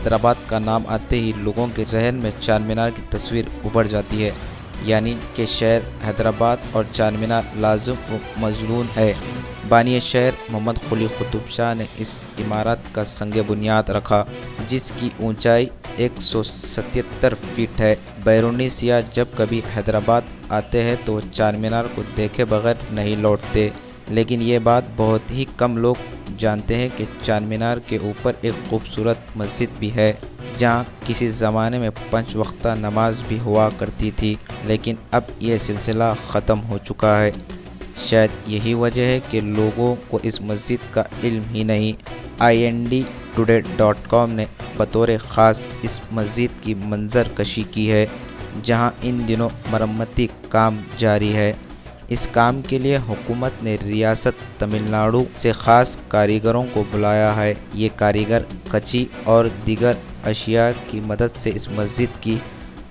हैदराबाद का नाम आते ही लोगों के जहन में चार मीनार की तस्वीर उभर जाती है, यानी कि शहर हैदराबाद और चार मीनार लाजिम व मजनून है। बानी शहर मोहम्मद कुली कुतुब शाह ने इस इमारत का संग बुनियाद रखा, जिसकी ऊंचाई 177 फीट है। बैरूनी सियाह जब कभी हैदराबाद आते हैं तो चार मीनार को देखे बगैर नहीं लौटते, लेकिन ये बात बहुत ही कम लोग जानते हैं कि चार मीनार के ऊपर एक खूबसूरत मस्जिद भी है, जहां किसी ज़माने में 5 वक्ता नमाज भी हुआ करती थी, लेकिन अब यह सिलसिला ख़त्म हो चुका है। शायद यही वजह है कि लोगों को इस मस्जिद का इल्म ही नहीं। INDtoday.com ने बतौर ख़ास इस मस्जिद की मंजर कशी की है, जहां इन दिनों मरम्मती काम जारी है। इस काम के लिए हुकूमत ने रियासत तमिलनाडु से ख़ास कारीगरों को बुलाया है। ये कारीगर कच्ची और दीगर अशिया की मदद से इस मस्जिद की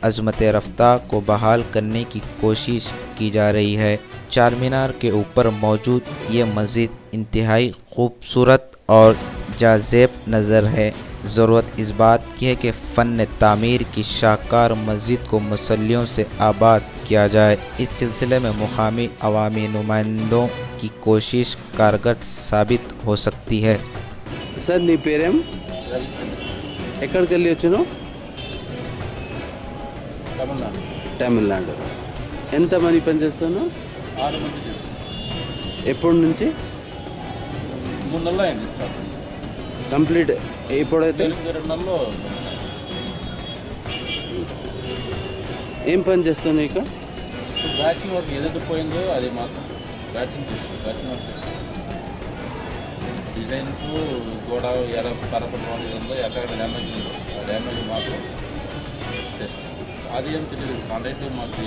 अज़मत रफ्ता को बहाल करने की कोशिश की जा रही है। चार मीनार के ऊपर मौजूद ये मस्जिद इंतहाई खूबसूरत और जाज़ेब नज़र है। ज़रूरत इस बात की है कि फ़न तामीर की शाहकार मस्जिद को मुसल्लियों से आबाद किया जाए। इस सिलसिले में मुकामी अवामी नुमाइंदों की कोशिश कारगर साबित हो सकती है। सर नी पेरेम ఎక్కడికి వెళ్ళి వచ్చాను తమిళనాడు ఎంత మనీ పని చేస్తున్నావు 6 మంది చేస్తాం ఎప్పటి నుంచి 3 నెలలు అయింది స్టార్ట్ కంప్లీట్ ఎప్పుడైతే 2 నెలల్లో ఏం పని చేస్తున్నావు ఇక బ్యాచింగ్ వర్క్ ఏదైతే పోయిందో అది మాత్రం బ్యాచింగ్ చేస్తాం బ్యాచింగ్ వర్క్ చేస్తాం డిజైన్స్ గోడ ఎలా పరపతి ఉందో ఎక్కడ డ్యామేజ్ ఉందో ఆ డ్యామేజ్ మాత్రం చేస్తాం అది ఏం తెలియదు కాంట్రాక్ట్ మాకు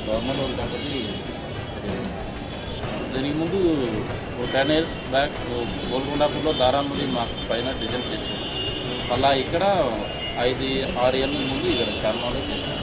గవర్నమెంట్ వాళ్ళు కాబట్టి దీనికి ముందు 10 years బ్యాక్ గోల్కొండాపూర్లో దారాముడి మాకు పైన డిజైన్ చేసాం. అలా ఇక్కడ 5-6 ఏళ్ళ ముందు ఇక్కడ చార్మాలో చేసాం.